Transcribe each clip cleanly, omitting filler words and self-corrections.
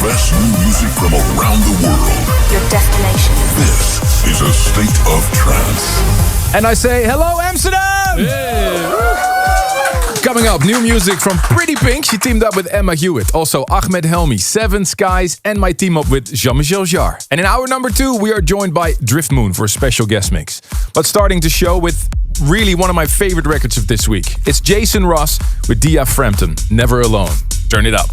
best new music from around the world. Your destination. This is a State of Trance. And I say, hello Amsterdam! Coming up, new music from Pretty Pink. She teamed up with Emma Hewitt. Also Ahmed Helmi, Seven Skies, and my team up with Jean-Michel Jarre. And in hour number 2, we are joined by Drift Moon for a special guest mix. But starting the show with really one of my favorite records of this week. It's Jason Ross with Dia Frampton, Never Alone. Turn it up.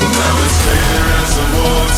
Now it's clear as a wall.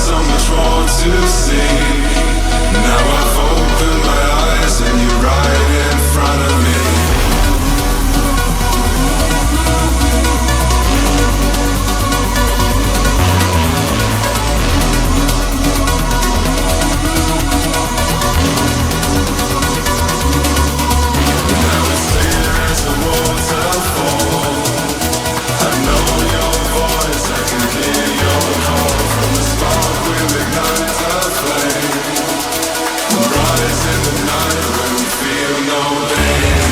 so much more to see. Now I've opened my eyes and you're right in front of me. Now it's clear as a waterfall. I know your voice, I can hear your call. From the spark we'll ignite a flame. Rise in the night when we feel no pain.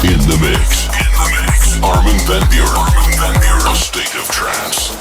In the mix. Armin van Buuren. A State of Trance.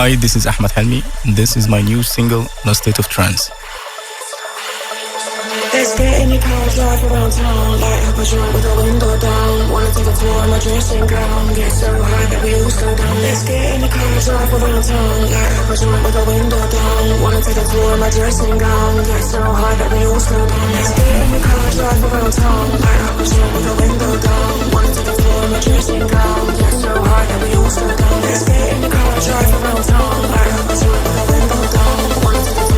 Hi, this is Ahmed Helmi. This is my new single, A State of Trance. Let's get in the car, drive around town. Light up a joint with the window down. Wanna take a tour of my dressing gown. Get so high that we all slow down. Let's get in the car, drive around town. Light up a joint with the window down. Wanna take a tour of my dressing gown. Get so high that we all slow down. Let's get in the car, drive around town. Light up a joint with the window down. Wanna take a tour of my dressing gown. Get so high that we all slow down. Let's get in the car, drive around town. Light up a joint with the window down. Wanna take a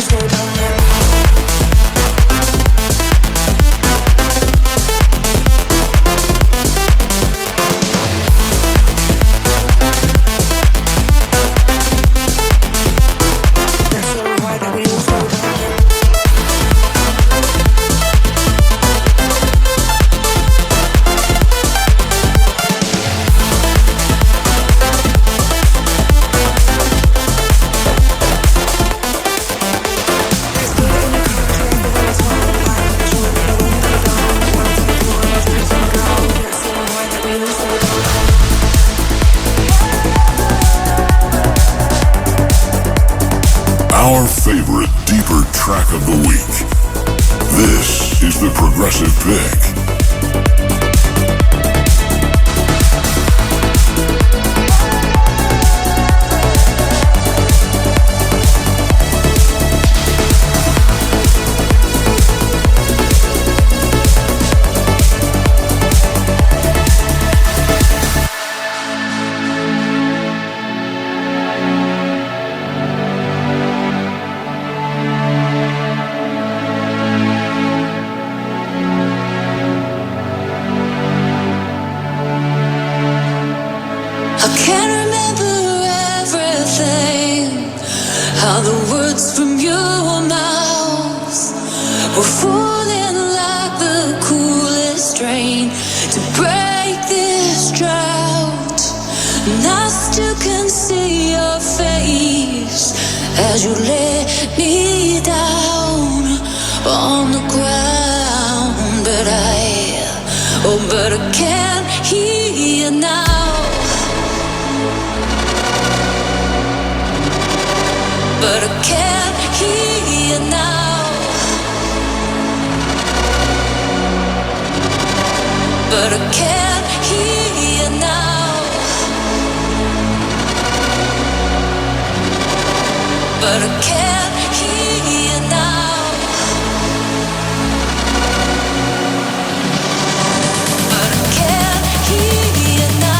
slow down. Our favorite deeper track of the week. This is the Progressive Pick. How the words from your mouth were falling like the coolest rain to break this drought. And I still can see your face as you let me down on the ground. But I can't hear you now. But I can't hear you now. But I can't hear you now. But I can't hear you now. But I can't hear you now.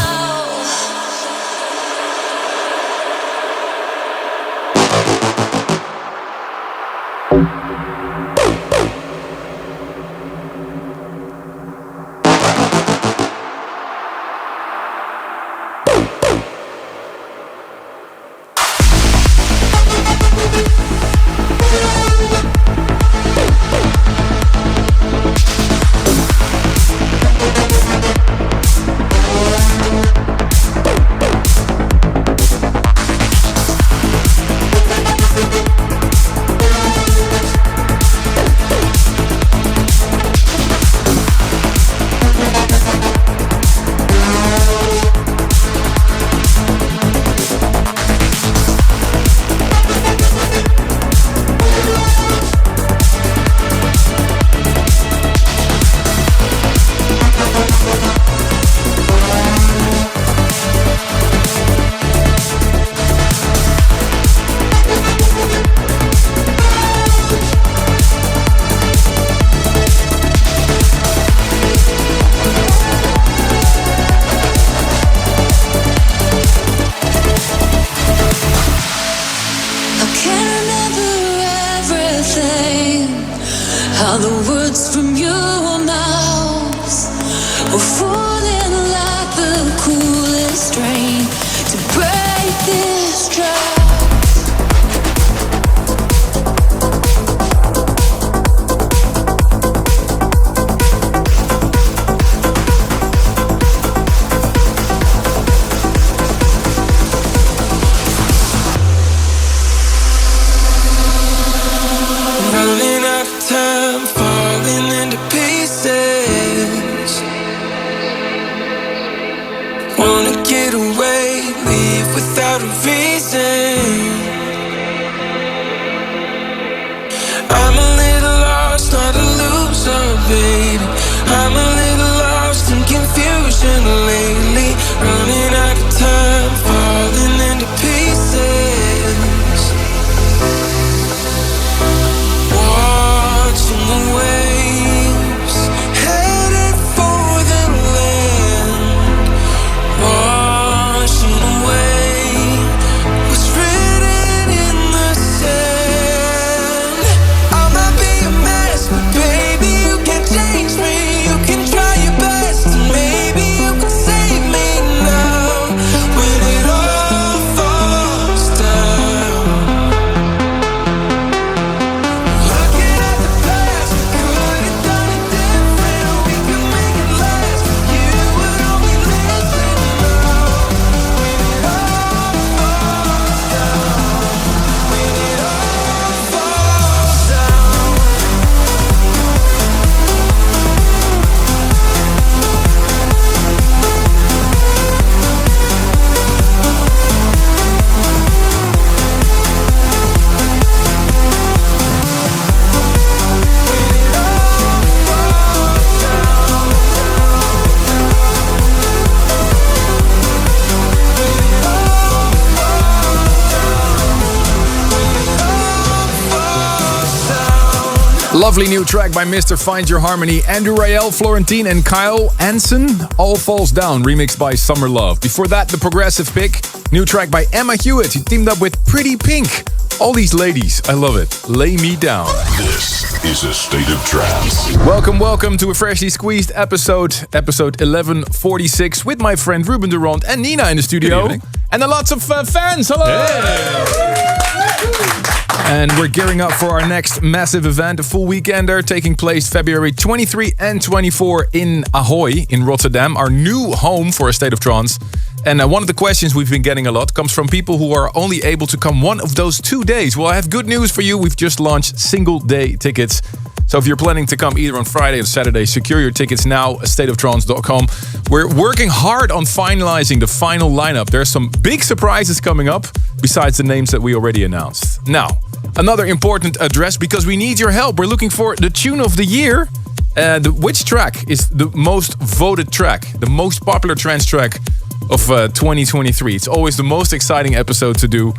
How the words from your mouth were falling like the coolest rain to break this drought. Running out of time, falling into pieces. Wanna get away, leave without a reason. I'm a little lost, not a loser, baby. I'm a little lost in confusion lately. Running out of time, falling into pieces. Watching the waves headed for the land, washing away what's written in the sand. Lovely new track by Mr. Find Your Harmony, Andrew Rael, Florentine and Kyle Anson, All Falls Down, remixed by Summer Love. Before that, the progressive pick, new track by Emma Hewitt, who teamed up with Pretty Pink. All these ladies, I love it. Lay Me Down. This is a State of Trance. Welcome to a freshly squeezed episode 1146, with my friend Ruben Durand and Nina in the studio. And lots of fans, hello! Hey. And we're gearing up for our next massive event, a full weekender taking place February 23 and 24 in Ahoy in Rotterdam, our new home for a State of Trance. And one of the questions we've been getting a lot comes from people who are only able to come one of those 2 days. Well, I have good news for you. We've just launched single-day tickets. So if you're planning to come either on Friday or Saturday, secure your tickets now at stateoftrance.com. We're working hard on finalizing the final lineup. There's some big surprises coming up, besides the names that we already announced. Now, another important address, because we need your help. We're looking for the tune of the year. Which track is the most voted track, the most popular trance track of 2023? It's always the most exciting episode to do.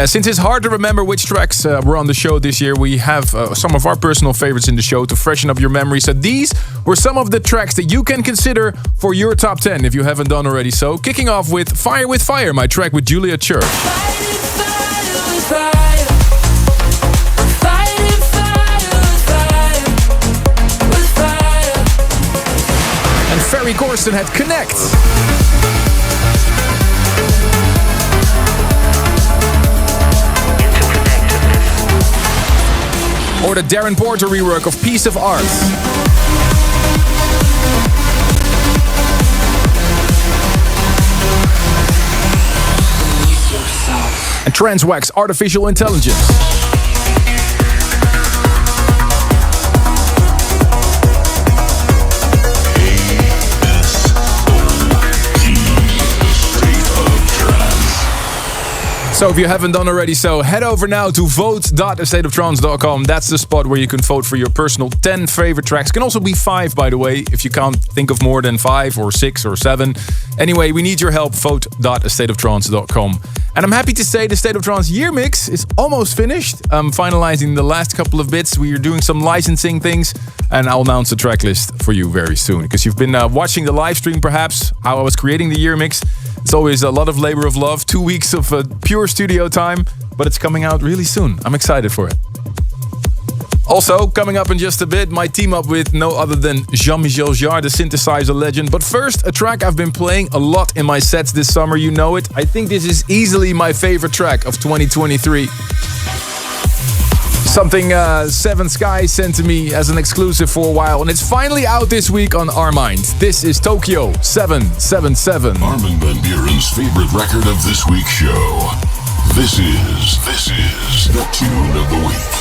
Since it's hard to remember which tracks were on the show this year, we have some of our personal favorites in the show to freshen up your memory. So these were some of the tracks that you can consider for your top 10 if you haven't done already so. Kicking off with Fire, my track with Julia Church. And Ferry Corsten had Connect. Or the Darren Porter rework of Piece of Art. And Transwax Artificial Intelligence. So if you haven't done already so, head over now to vote.stateoftrance.com. That's the spot where you can vote for your personal 10 favorite tracks. Can also be 5, by the way, if you can't think of more than 5 or 6 or 7. Anyway, we need your help. Vote.stateoftrance.com. And I'm happy to say the State of Trance year mix is almost finished. I'm finalizing the last couple of bits. We are doing some licensing things, and I'll announce the track list for you very soon. Because you've been watching the live stream, perhaps, how I was creating the year mix. It's always a lot of labor of love, 2 weeks of pure studio time, but it's coming out really soon. I'm excited for it. Also, coming up in just a bit, my team up with no other than Jean-Michel Jarre, the synthesizer legend. But first, a track I've been playing a lot in my sets this summer, you know it. I think this is easily my favorite track of 2023. Something Seven Skies sent to me as an exclusive for a while, and it's finally out this week on Our Mind. This is Tokyo 777. Armin van Buuren's favorite record of this week's show. This is the tune of the week.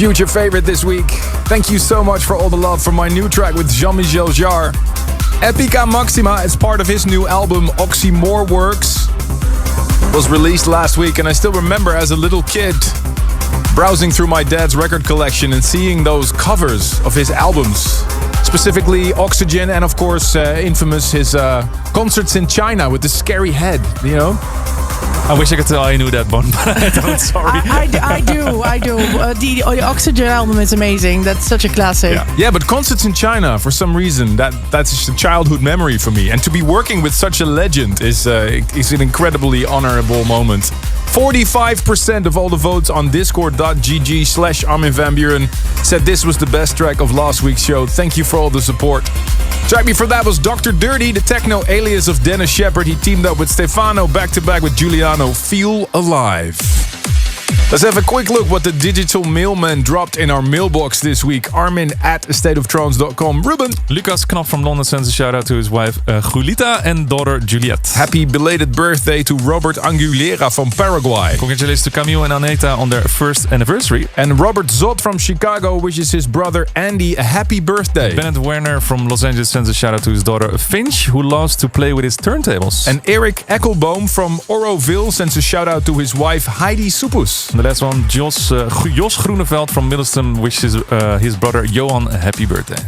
future favorite this week. Thank you so much for all the love for my new track with Jean-Michel Jarre. Epica Maxima is part of his new album Oxymore Works. Was released last week, and I still remember as a little kid browsing through my dad's record collection and seeing those covers of his albums. Specifically Oxygen and of course infamous his concerts in China with the scary head, you know? I wish I could tell I knew that one, but I don't, sorry. I do. The Oxygen album is amazing. That's such a classic. Yeah, but concerts in China, for some reason, that's just a childhood memory for me. And to be working with such a legend is an incredibly honorable moment. 45% of all the votes on discord.gg/Armin van Buuren said this was the best track of last week's show. Thank you for all the support. Track before that was Dr. Dirty, the techno alias of Dennis Shepard. He teamed up with Stefano back-to-back with Giuliano. Feel Alive. Let's have a quick look what the digital mailman dropped in our mailbox this week. Armin at stateoftrance.com. Ruben. Lucas Knap from London sends a shout out to his wife Julita and daughter Juliette. Happy belated birthday to Robert Angulera from Paraguay. Congratulations to Camille and Aneta on their first anniversary. And Robert Zott from Chicago wishes his brother Andy a happy birthday. Bennett Werner from Los Angeles sends a shout out to his daughter Finch, who loves to play with his turntables. And Eric Eckelboom from Oroville sends a shout out to his wife Heidi Supus. The last one, Jos Groeneveld from Middleston wishes his brother Johan a happy birthday.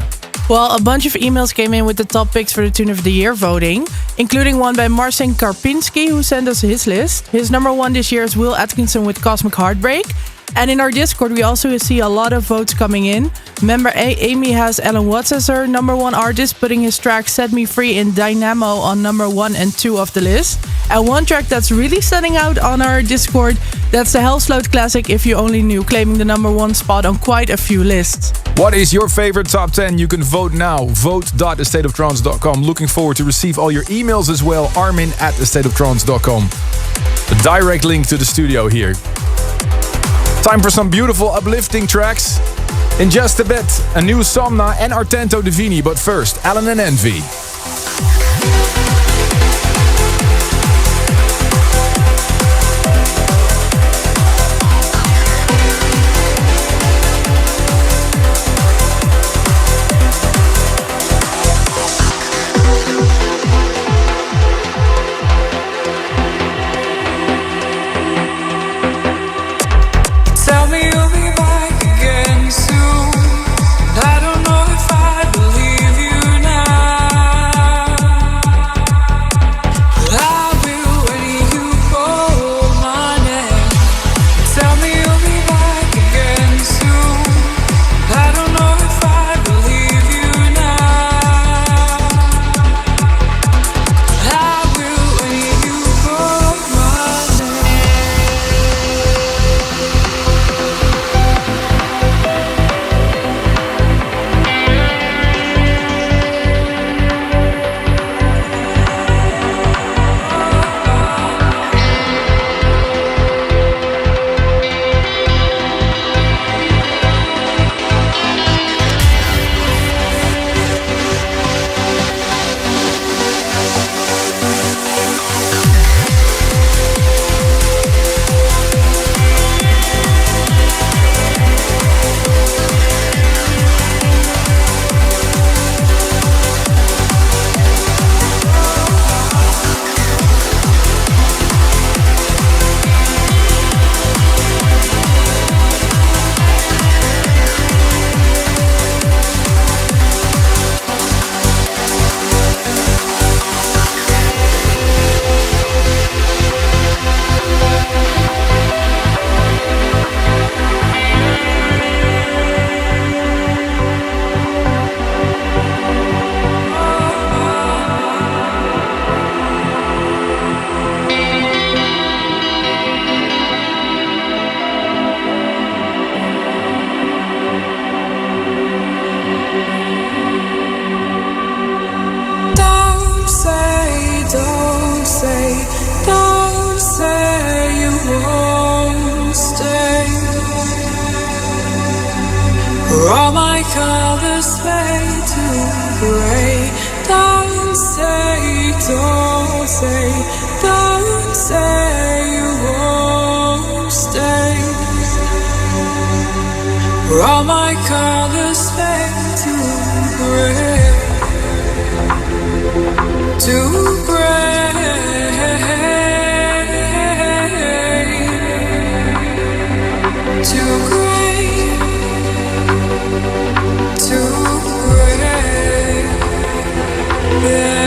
Well, a bunch of emails came in with the top picks for the Tune of the Year voting, including one by Marcin Karpinski, who sent us his list. His number one this year is Will Atkinson with Cosmic Heartbreak. And in our Discord, we also see a lot of votes coming in. Member Amy has Alan Watts as her number one artist, putting his track Set Me Free in Dynamo on number 1 and 2 of the list. And one track that's really standing out on our Discord, that's the Hellsloat classic If You Only Knew, claiming the number 1 spot on quite a few lists. What is your favorite top 10? You can vote now. Vote.thestateoftrance.com. Looking forward to receive all your emails as well. Armin at thestateoftrance.com. A direct link to the studio here. Time for some beautiful uplifting tracks. In just a bit, a new Somna and Artento Divini. But first, Alan and Envy. All my colors fade to gray. Don't say, don't say, don't say you won't stay. all my colors fade to gray, to gray, to gray, to gray, yeah.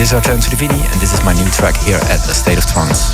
this is Artem Sudivini, and this is my new track here at the State of Trance.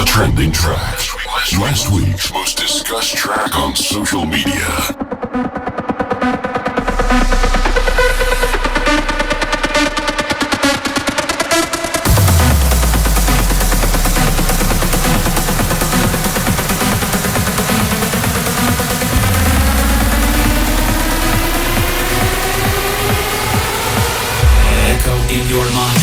Trending tracks. Last week's most discussed track on social media. Echo in your mind.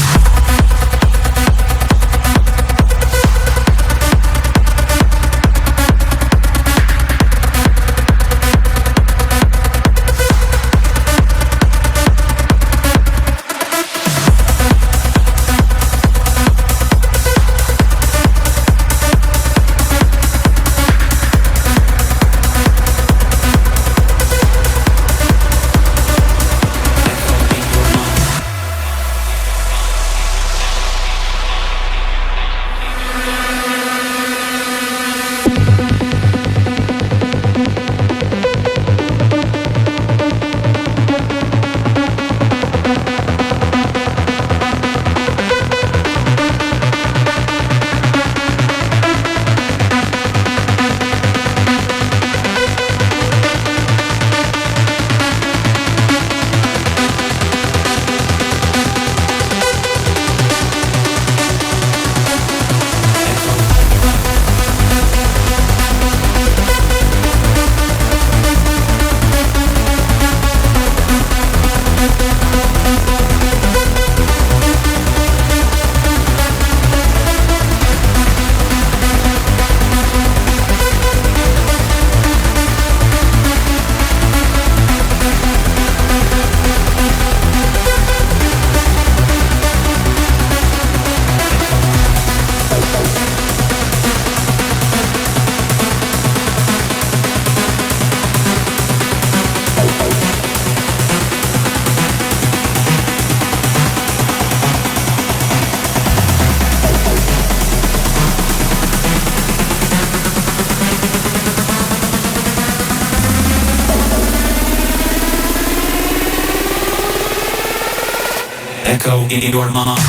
echo in your mind.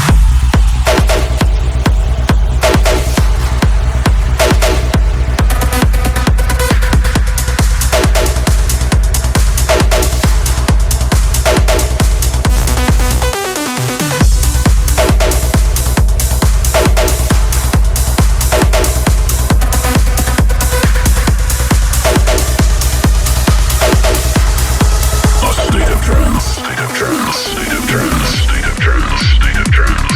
State of trance, state of trance, state of trance, state of trance, state of trance.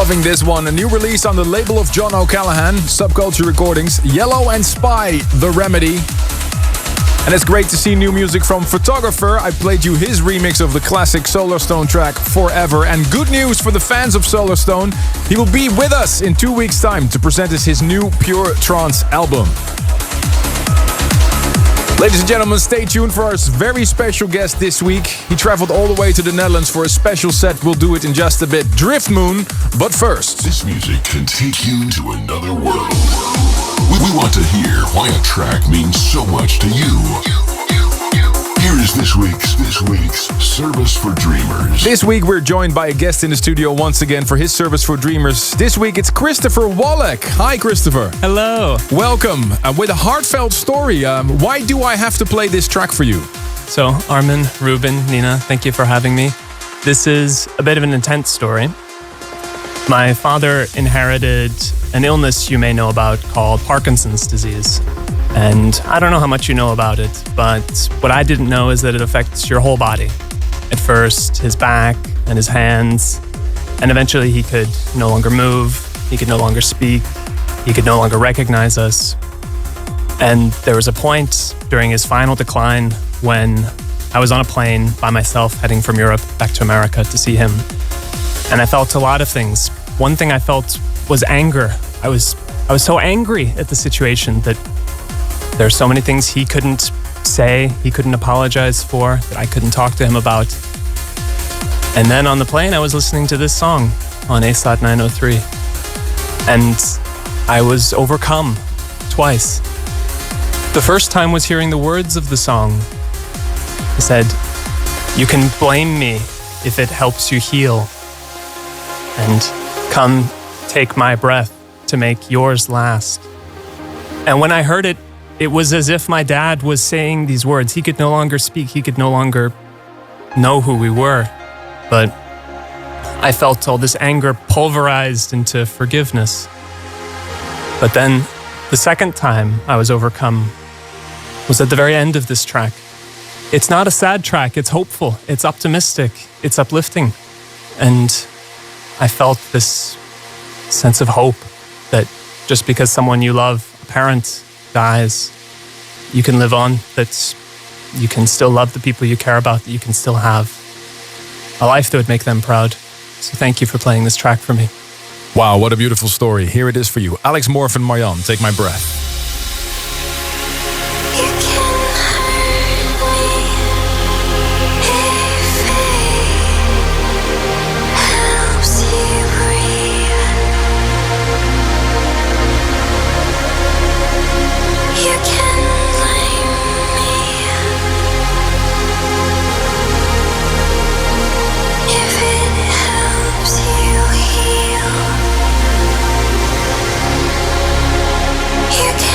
Loving this one. A new release on the label of John O'Callaghan, Subculture Recordings, Yellow and Spy, The Remedy. And it's great to see new music from Photographer. I played you his remix of the classic Solarstone track, Forever. And good news for the fans of Solarstone, he will be with us in 2 weeks' time to present us his new Pure Trance album. Ladies and gentlemen, stay tuned for our very special guest this week. He traveled all the way to the Netherlands for a special set. We'll do it in just a bit. Drift Moon, but first. This music can take you to another world. We want to hear why a track means so much to you. Here is this week's Service for Dreamers. This week we're joined by a guest in the studio once again for his Service for Dreamers. This week it's Christopher Wallach. Hi, Christopher. Hello. Welcome. With a heartfelt story, why do I have to play this track for you? So, Armin, Ruben, Nina, thank you for having me. This is a bit of an intense story. My father inherited an illness you may know about called Parkinson's disease. And I don't know how much you know about it, but what I didn't know is that it affects your whole body. At first, his back and his hands, and eventually he could no longer move, he could no longer speak, he could no longer recognize us. And there was a point during his final decline when I was on a plane by myself heading from Europe back to America to see him. And I felt a lot of things. One thing I felt was anger. I was so angry at the situation that there are so many things he couldn't say, he couldn't apologize for, that I couldn't talk to him about. And then on the plane, I was listening to this song on ASAT 903. And I was overcome twice. The first time was hearing the words of the song. He said, "You can blame me if it helps you heal. And come take my breath to make yours last." And when I heard it, it was as if my dad was saying these words. He could no longer speak. He could no longer know who we were. But I felt all this anger pulverized into forgiveness. But then the second time I was overcome was at the very end of this track. It's not a sad track. It's hopeful. It's optimistic. It's uplifting. And I felt this sense of hope that just because someone you love, a parent, dies, you can live on, that you can still love the people you care about, that you can still have a life that would make them proud. So thank you for playing this track for me. Wow, what a beautiful story. Here it is for you. Alex Morf and Marjan, Take My Breath. You can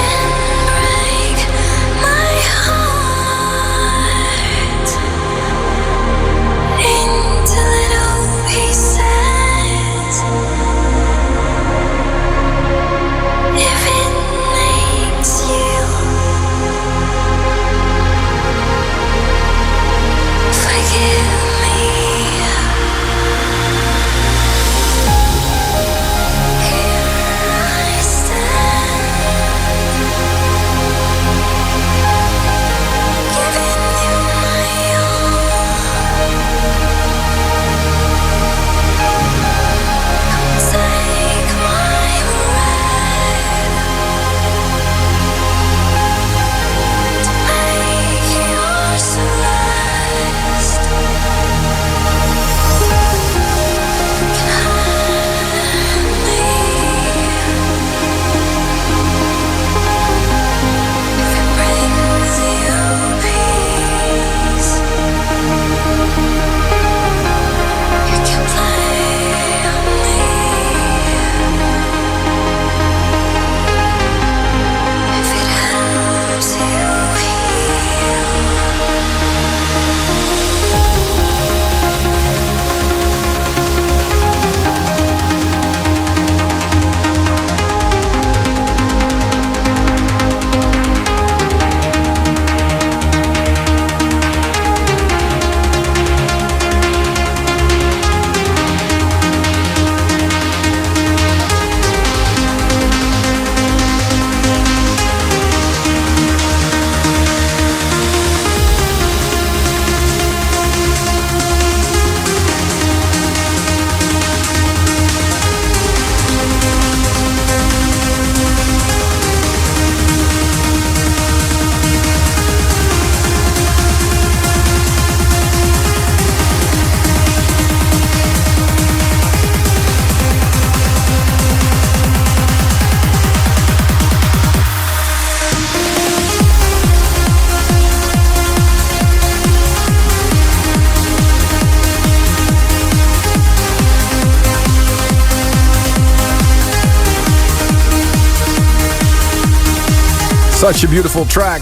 Such a beautiful track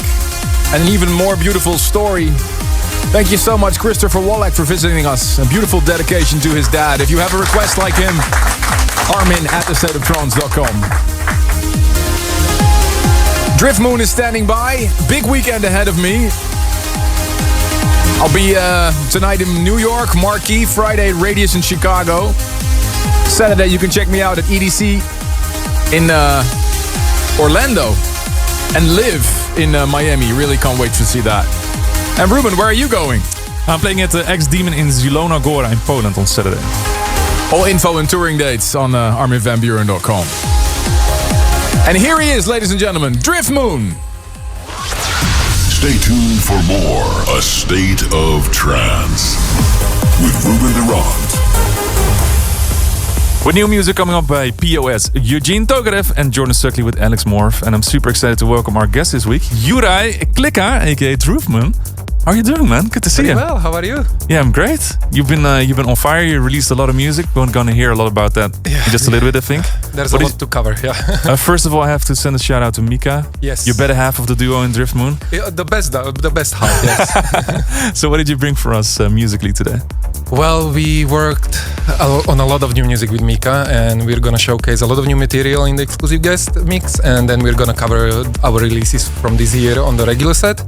and an even more beautiful story. Thank you so much, Christopher Wallach, for visiting us. A beautiful dedication to his dad. If you have a request like him, Armin@thestateoftrance.com. Drift Moon is standing by. Big weekend ahead of me. I'll be tonight in New York, Marquee, Friday Radius in Chicago. Saturday you can check me out at EDC in Orlando. And Live in Miami. Really can't wait to see that. And Ruben, where are you going? I'm playing at the X-Demon in Zielona Góra in Poland on Saturday. All info and touring dates on arminvanburen.com. And here he is, ladies and gentlemen, Drift Moon. Stay tuned for more A State of Trance with Ruben Durant. With new music coming up by POS, Eugene Tokarev and Jordan Suckley with Alex Morph. And I'm super excited to welcome our guest this week, Juraj Klika, aka Drift Moon. How are you doing, man? Good to see you. Well, how are you? Yeah, I'm great. You've been on fire. You released a lot of music. We're gonna hear a lot about that in just a little bit, I think. There's a lot to cover, yeah. First of all, I have to send a shout out to Mika. Yes. Your better half of the duo in Drift Moon. Yeah, the best half, yes. So what did you bring for us musically today? Well, we worked on a lot of new music with Mika, and we're gonna showcase a lot of new material in the exclusive guest mix, and then we're gonna cover our releases from this year on the regular set.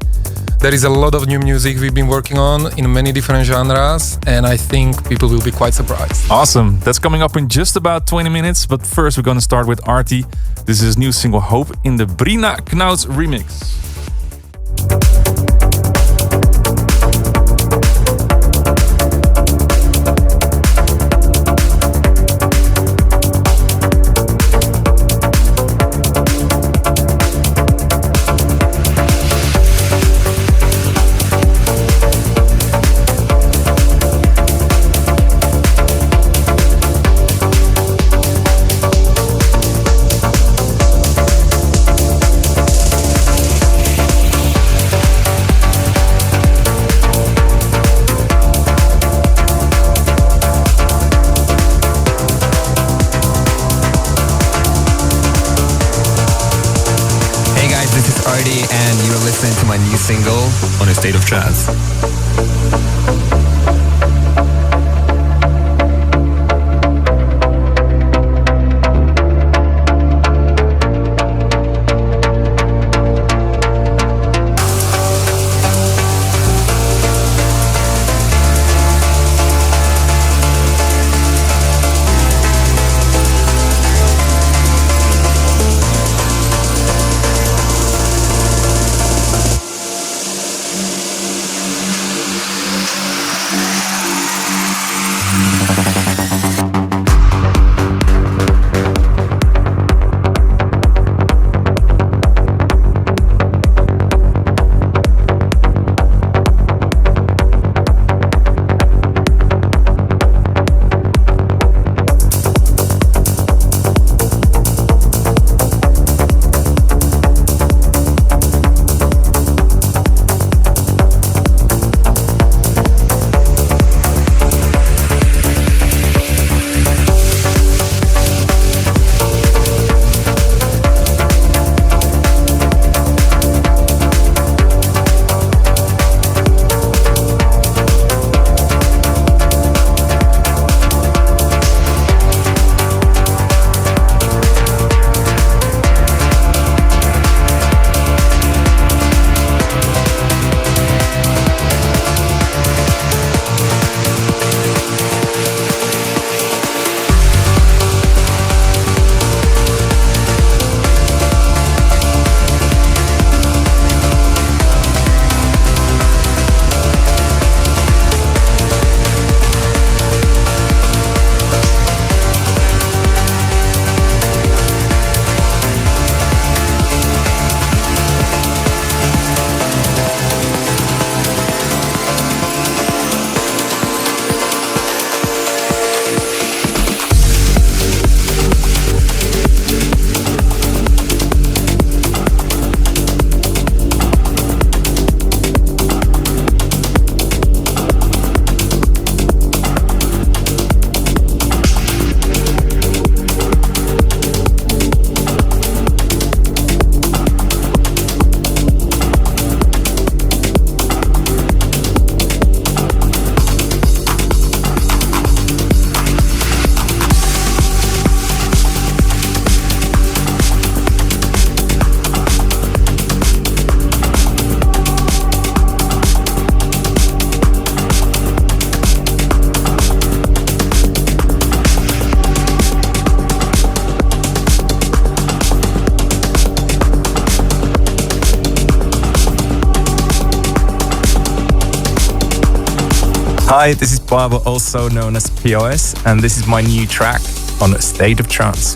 There is a lot of new music we've been working on in many different genres, and I think people will be quite surprised. Awesome. That's coming up in just about 20 minutes, but first we're gonna start with Artie. This is his new single Hope in the Brina Knauts remix. And you're listening to my new single on A State of Trance. Hi, this is Barbara, also known as POS, and this is my new track on State of Trance.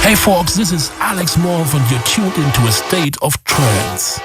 Hey folks, this is Alex Morph and you're tuned into a state of trance.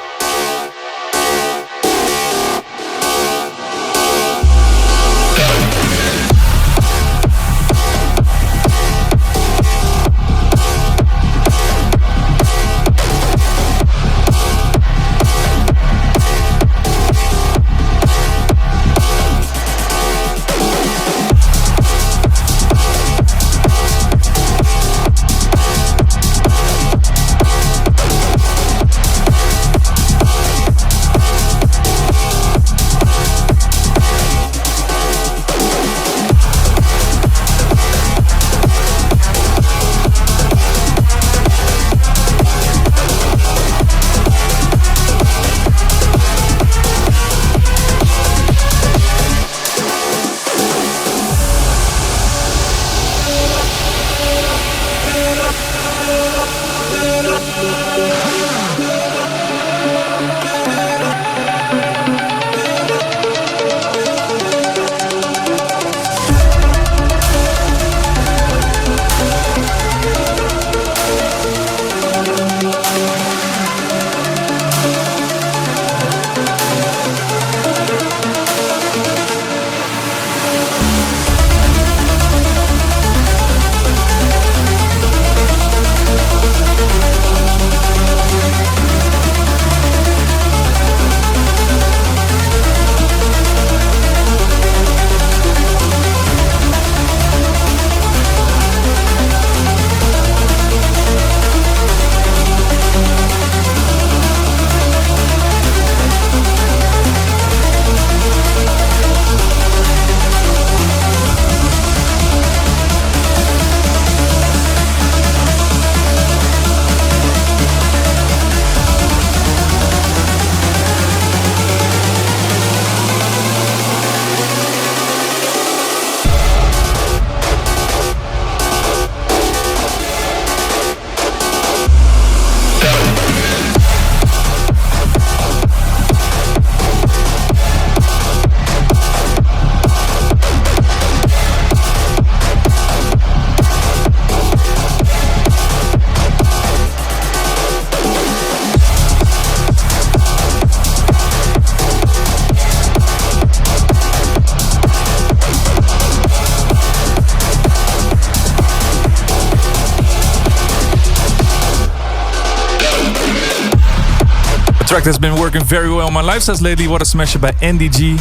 Track that's been working very well on my live sets lately. What a smasher by NDG.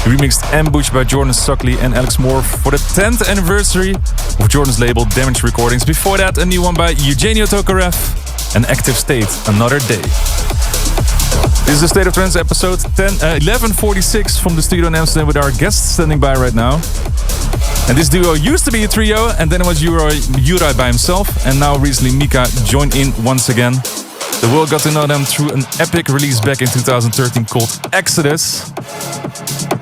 Remixed Ambush by Jordan Suckley and Alex Morph for the 10th anniversary of Jordan's label Damage Recordings. Before that, a new one by Eugenio Tokarev and Active State, Another Day. This is the State of Trance episode 1146 from the studio in Amsterdam with our guest standing by right now. And this duo used to be a trio, and then it was Uri by himself, and now recently Mika joined in once again. The world got to know them through an epic release back in 2013 called Exodus.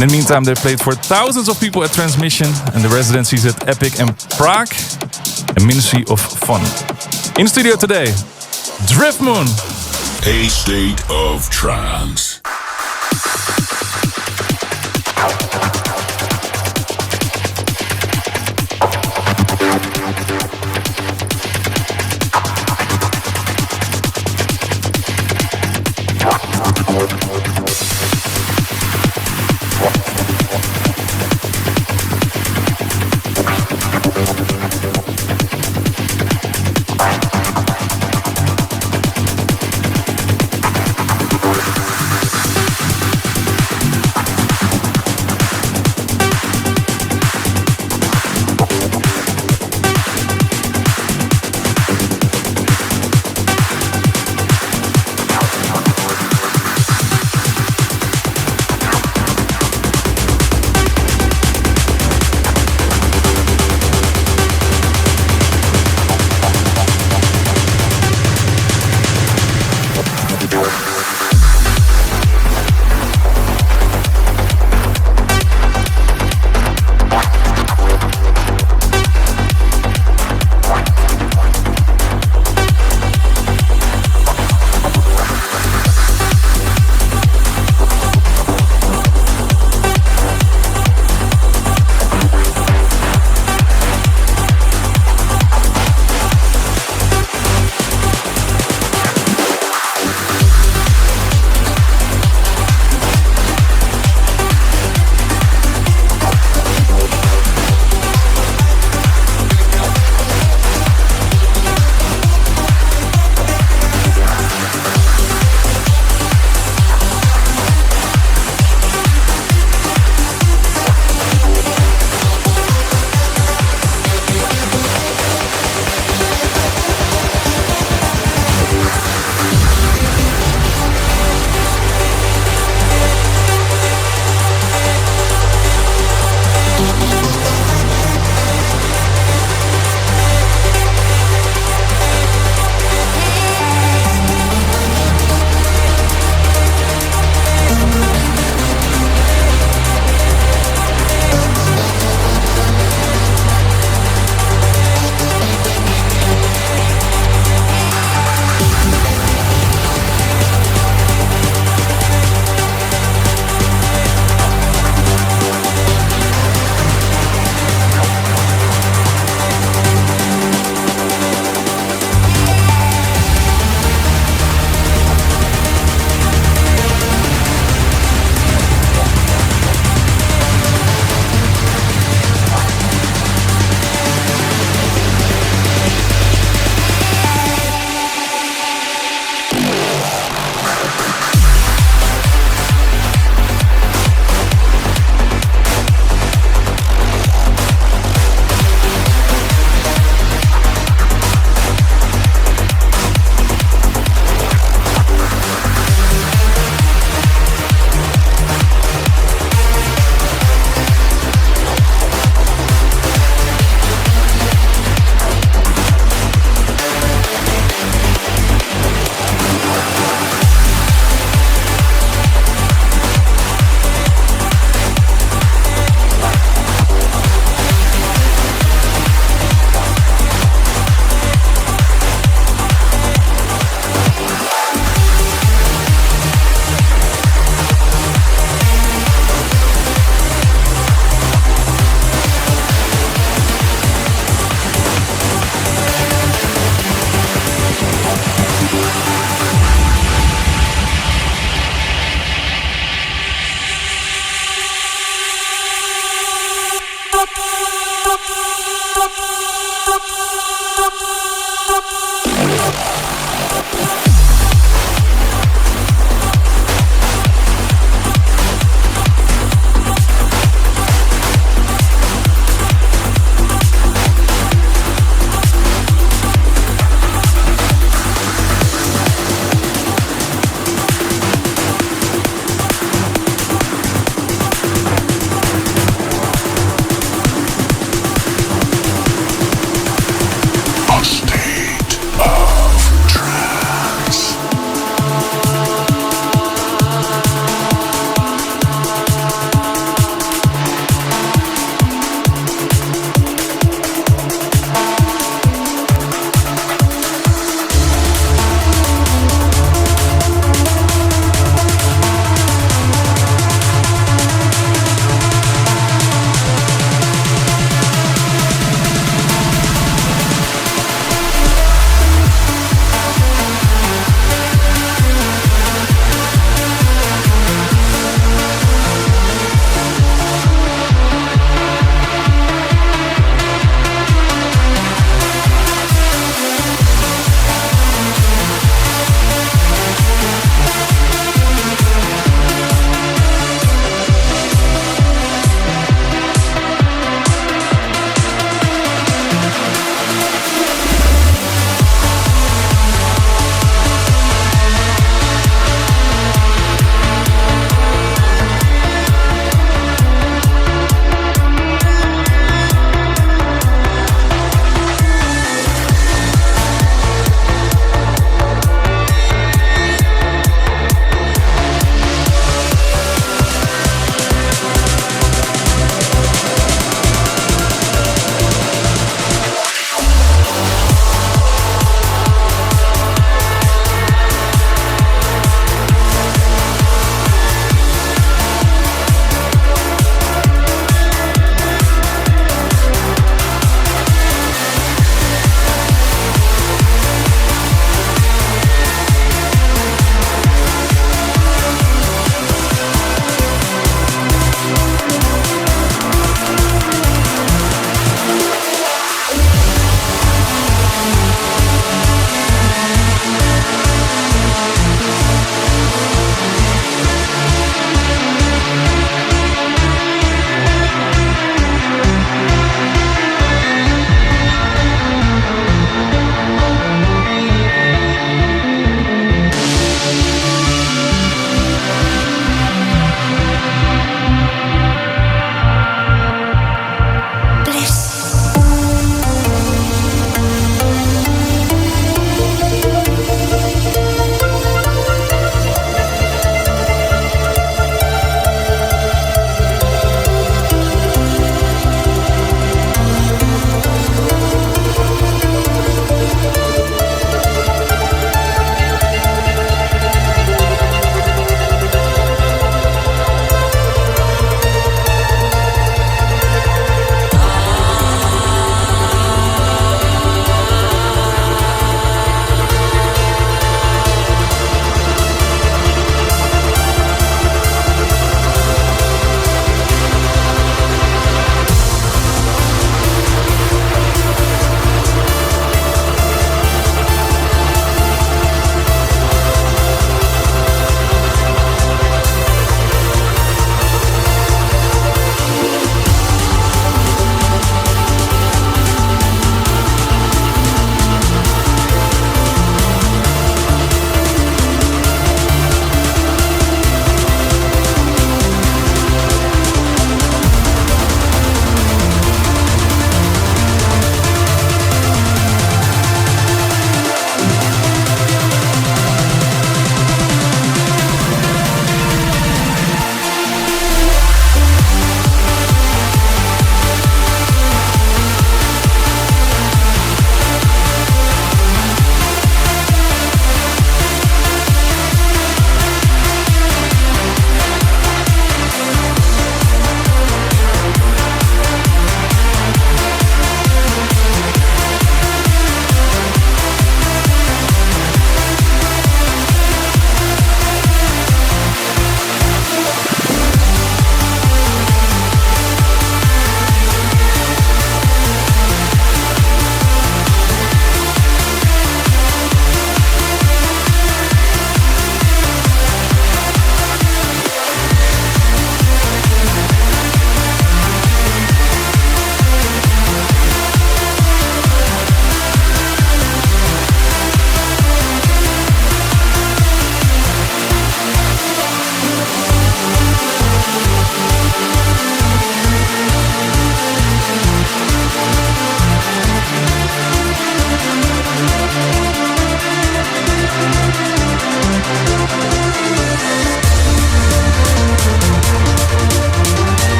In the meantime, they played for thousands of people at Transmission and the residencies at Epic and Prague, a ministry of fun. In studio today, Drift Moon. A State of Trance.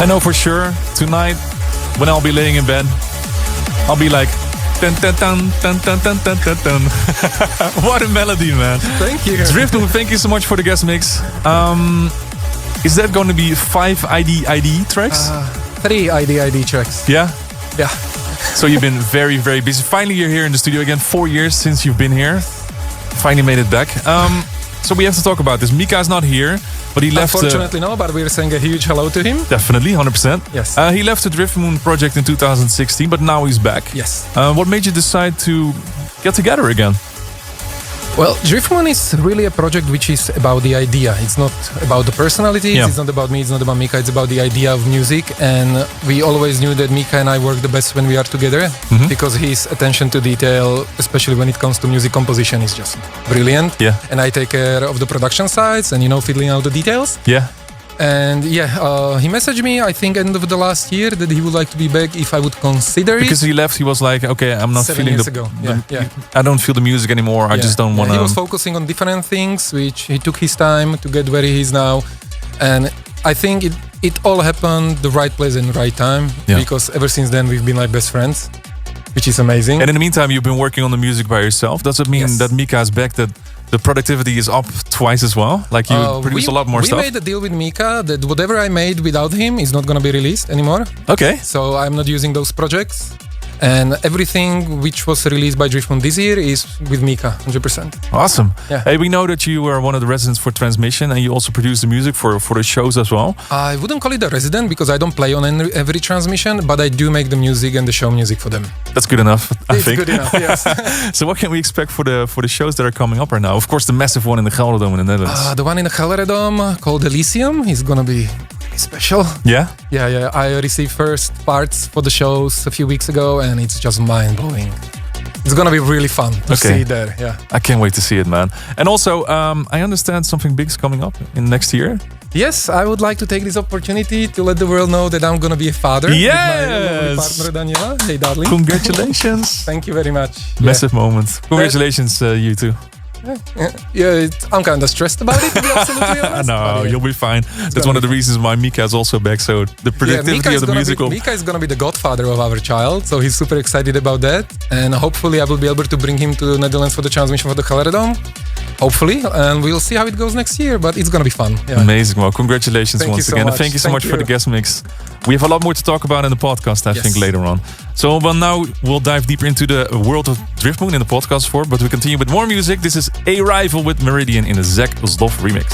I know for sure tonight when I'll be laying in bed, I'll be like, dun, dun, dun, dun, dun, dun, dun, dun, dun. What a melody, man. Thank you. Drift Moon, thank you so much for the guest mix. Is that going to be 5 ID tracks? 3 ID tracks. Yeah? Yeah. So you've been very, very busy. Finally, you're here in the studio again. 4 years since you've been here. Finally made it back. So we have to talk about this. Mika is not here, but he left... Unfortunately, no, but we're saying a huge hello to him. Definitely, 100%. Yes. He left the Drift Moon project in 2016, but now he's back. Yes. What made you decide to get together again? Well, Drift Moon is really a project which is about the idea. It's not about the personalities, Yeah. it's not about me, it's not about Mika, it's about the idea of music. And we always knew that Mika and I work the best when we are together because his attention to detail, especially when it comes to music composition, is just brilliant. Yeah. And I take care of the production sides and, fiddling out the details. Yeah. And he messaged me, I think, end of the last year that he would like to be back if I would consider Because it. he left, he was like, okay, I'm not 7 feeling years the... ago. the- Yeah. I don't feel the music anymore. I just don't want to... He was focusing on different things, which he took his time to get where he is now. And I think it all happened the right place and the right time. Yeah. Because ever since then, we've been like best friends, which is amazing. And in the meantime, you've been working on the music by yourself. Does it mean Yes. that Mika is back, that the productivity is up twice as well? Like you produce a lot more stuff? We made a deal with Mika that whatever I made without him is not going to be released anymore. Okay. So I'm not using those projects. And everything which was released by Drift Moon this year is with Mika, 100%. Awesome. Yeah. Hey, we know that you are one of the residents for Transmission and you also produce the music for the shows as well. I wouldn't call it a resident because I don't play on every transmission, but I do make the music and the show music for them. That's good enough, I It's think. good enough, yes. So what can we expect for the shows that are coming up right now? Of course, the massive one in the Gelderdome in the Netherlands. The one in the Gelderdome called Elysium is gonna be special. Yeah? Yeah. I received first parts for the shows a few weeks ago, and it's just mind-blowing. It's gonna be really fun to see it there. Yeah. I can't wait to see it, man. And also, I understand something big is coming up in next year. Yes, I would like to take this opportunity to let the world know that I'm gonna be a father with my lovely partner Daniela. Hey, darling. Congratulations. Thank you very much. Massive moment. Congratulations, you two. I'm kind of stressed about it, to be absolutely honest. No, you'll be fine. That's one of the reasons why Mika is also back. So the productivity of the musical. Mika is gonna be the godfather of our child, so he's super excited about that. And hopefully I will be able to bring him to the Netherlands for the transmission for the Gelderdome. Hopefully, and we'll see how it goes next year, but it's gonna be fun. Yeah. Amazing. Well, congratulations Thank once you so again. much. And thank you so Thank much for you. the guest mix. We have a lot more to talk about in the podcast, I Yes. think, later on. So, well, now we'll dive deeper into the world of Drift Moon in the podcast form, but we continue with more music. This is A Rival with Meridian in the Zach Zloff remix.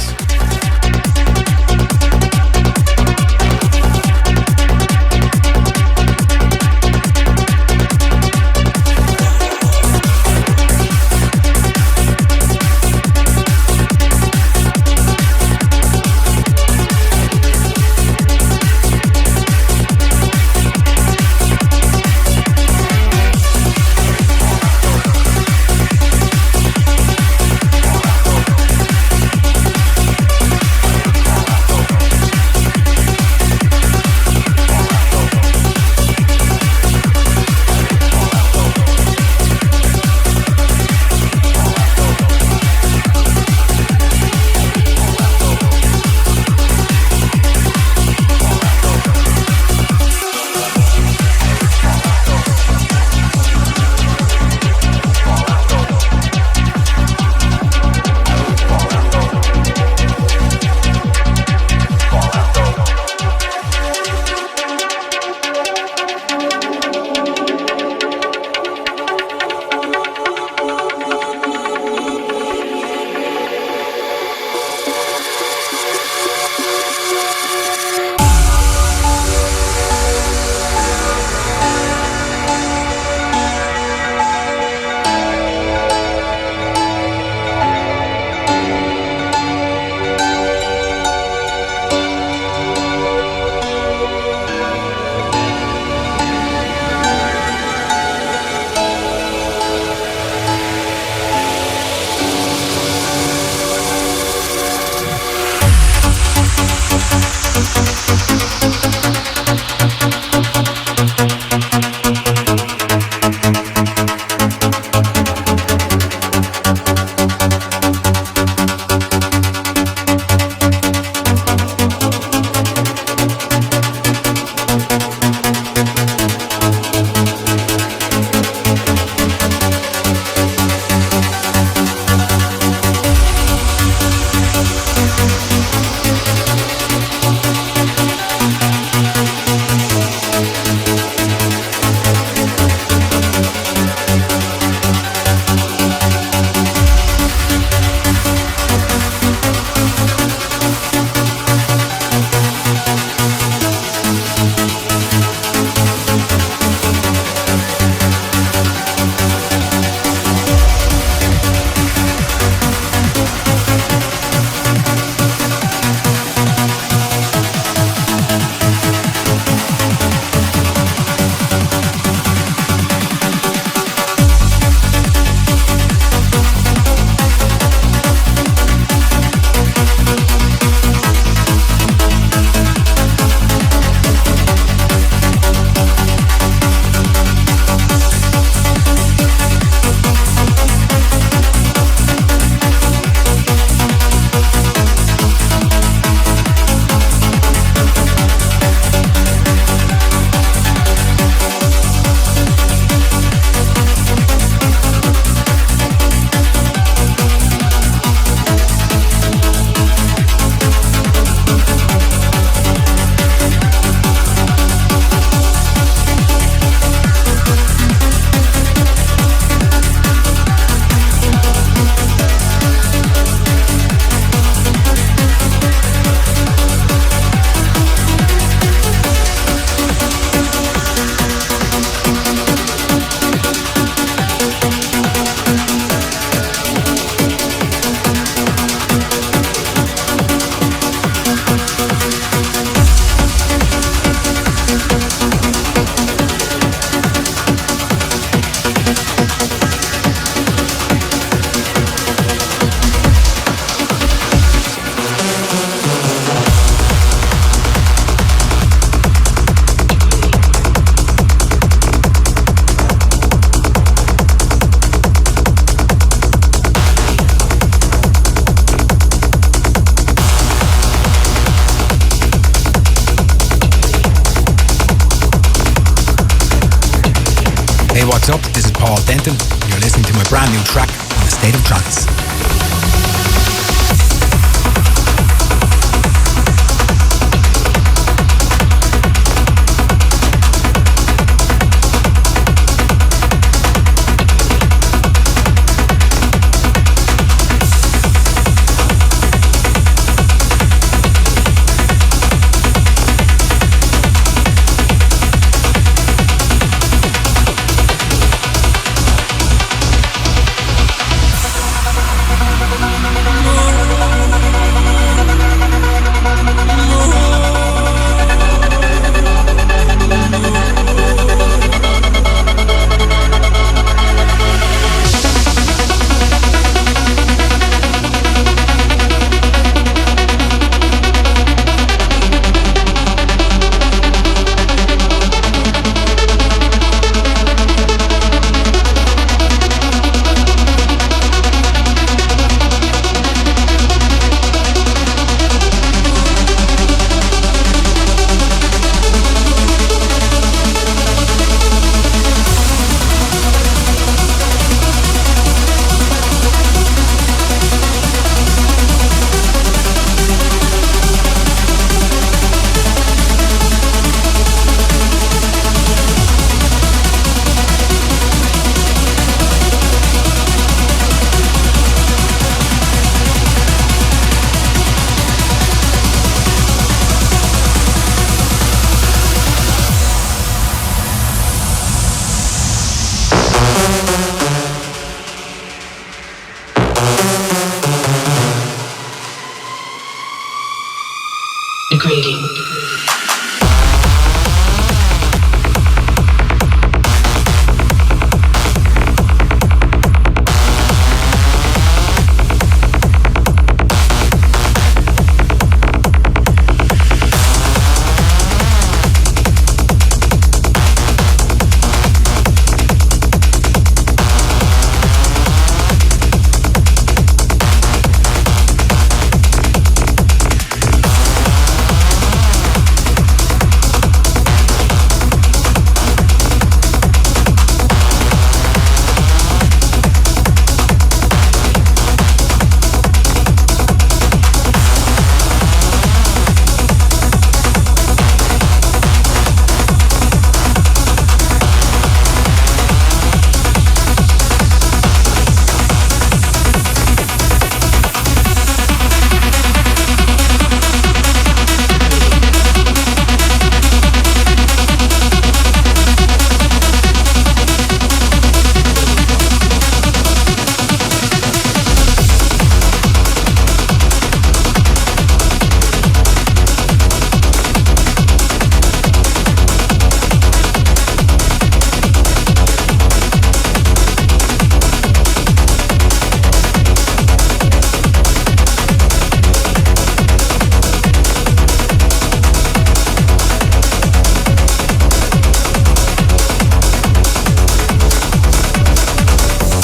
Hey, what's up? This is Paul Denton. You're listening to my brand new track on the State of Trance.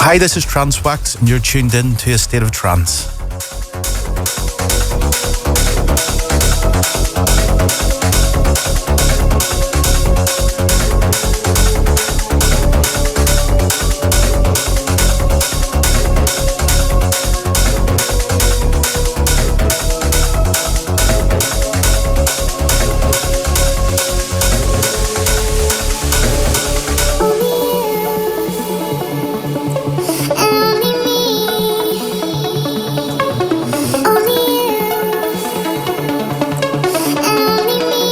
Hi, this is Transwax, and you're tuned in to A State of Trance. Only you.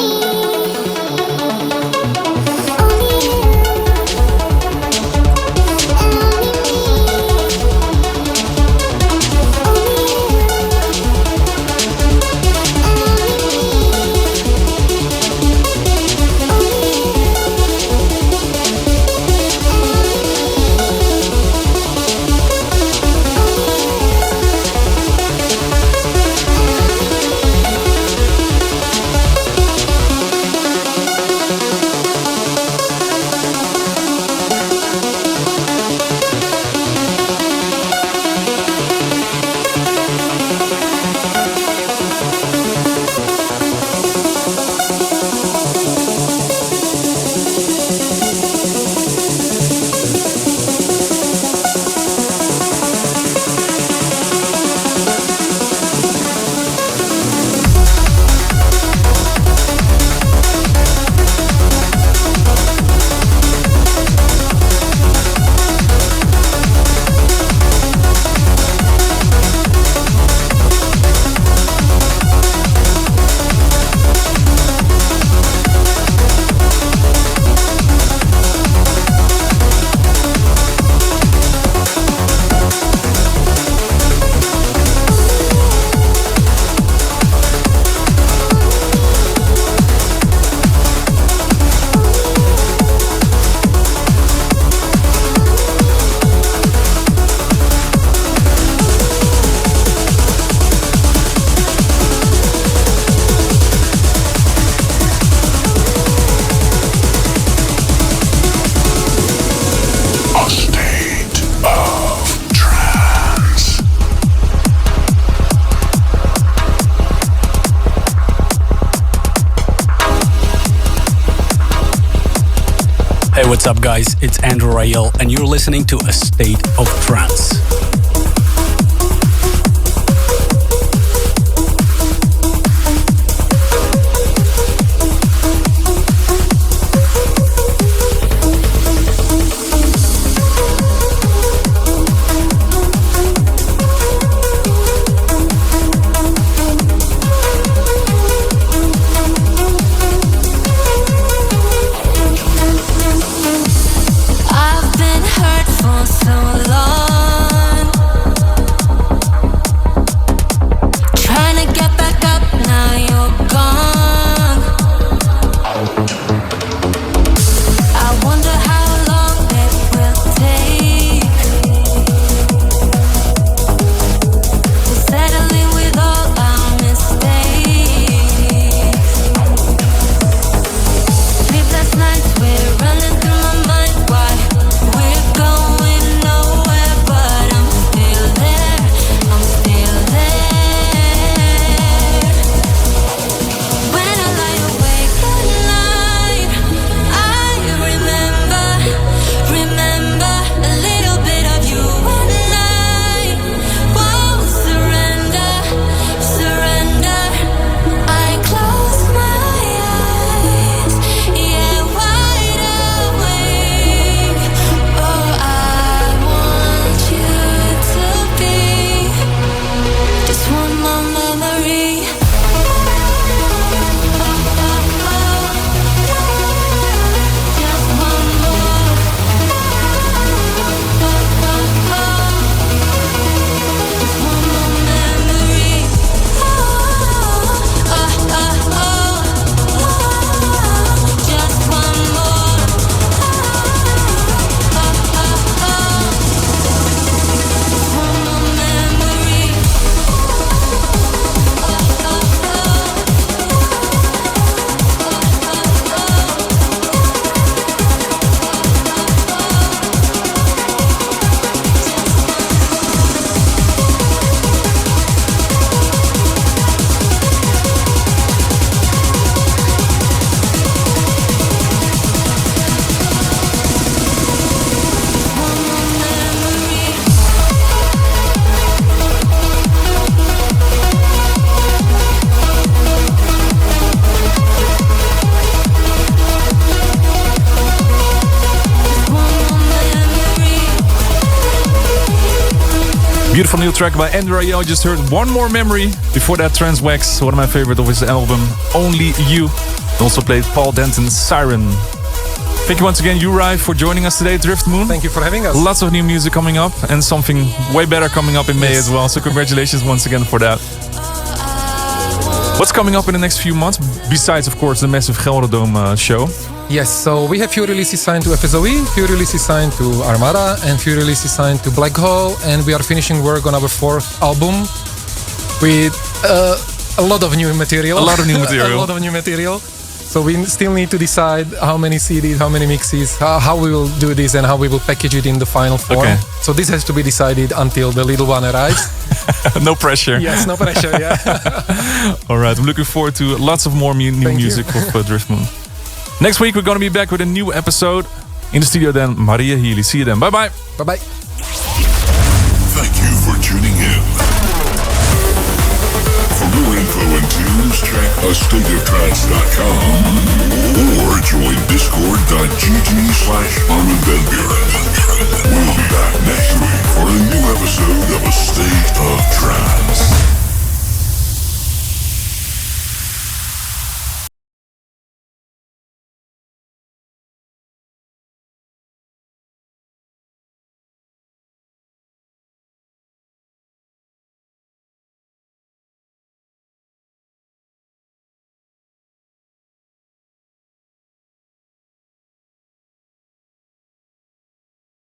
What's up, guys? It's Andrew Rayel, and you're listening to A State of Trance. I've been hurt for so long, trying to get back up, now you're gone. I wonder how long it will take to settle in with all our mistakes. Sleepless nights, we're running through my mind. Why we're going nowhere, but I'm still there. I'm still there. When I lie awake at night, I remember a little bit of you, and I won't surrender. I close my eyes, yeah, wide awake. Oh, I want you to be just one more memory. Just one more. Just one more memory. Just one more. One more memory. Beautiful new track by Andrew Rayel. Just heard One More Memory. Before that, Transwax, one of my favorite of his album, Only You. Also played Paul Denton's Siren. Thank you once again, Uri, for joining us today, Drift Moon. Thank you for having us. Lots of new music coming up and something way better coming up in May as well. So congratulations once again for that. What's coming up in the next few months, besides, of course, the massive Gelredome show? Yes, so we have few releases signed to FSOE, few releases signed to Armada, and few releases signed to Black Hole, and we are finishing work on our 4th album with a lot of new material. A lot of new material. A lot of new material. So we still need to decide how many CDs, how many mixes, how we will do this, and how we will package it in the final form. Okay. So this has to be decided until the little one arrives. No pressure. Yes, no pressure, yeah. All right, I'm looking forward to lots of more new music of Drift Moon. Next week, we're going to be back with a new episode. In the studio then, Maria Healy. See you then. Bye-bye. Bye-bye. Thank you for tuning in. For more info and tunes, check astateoftrance.com or join discord.gg/Armin van Buren. We'll be back next week for a new episode of A State of Trance.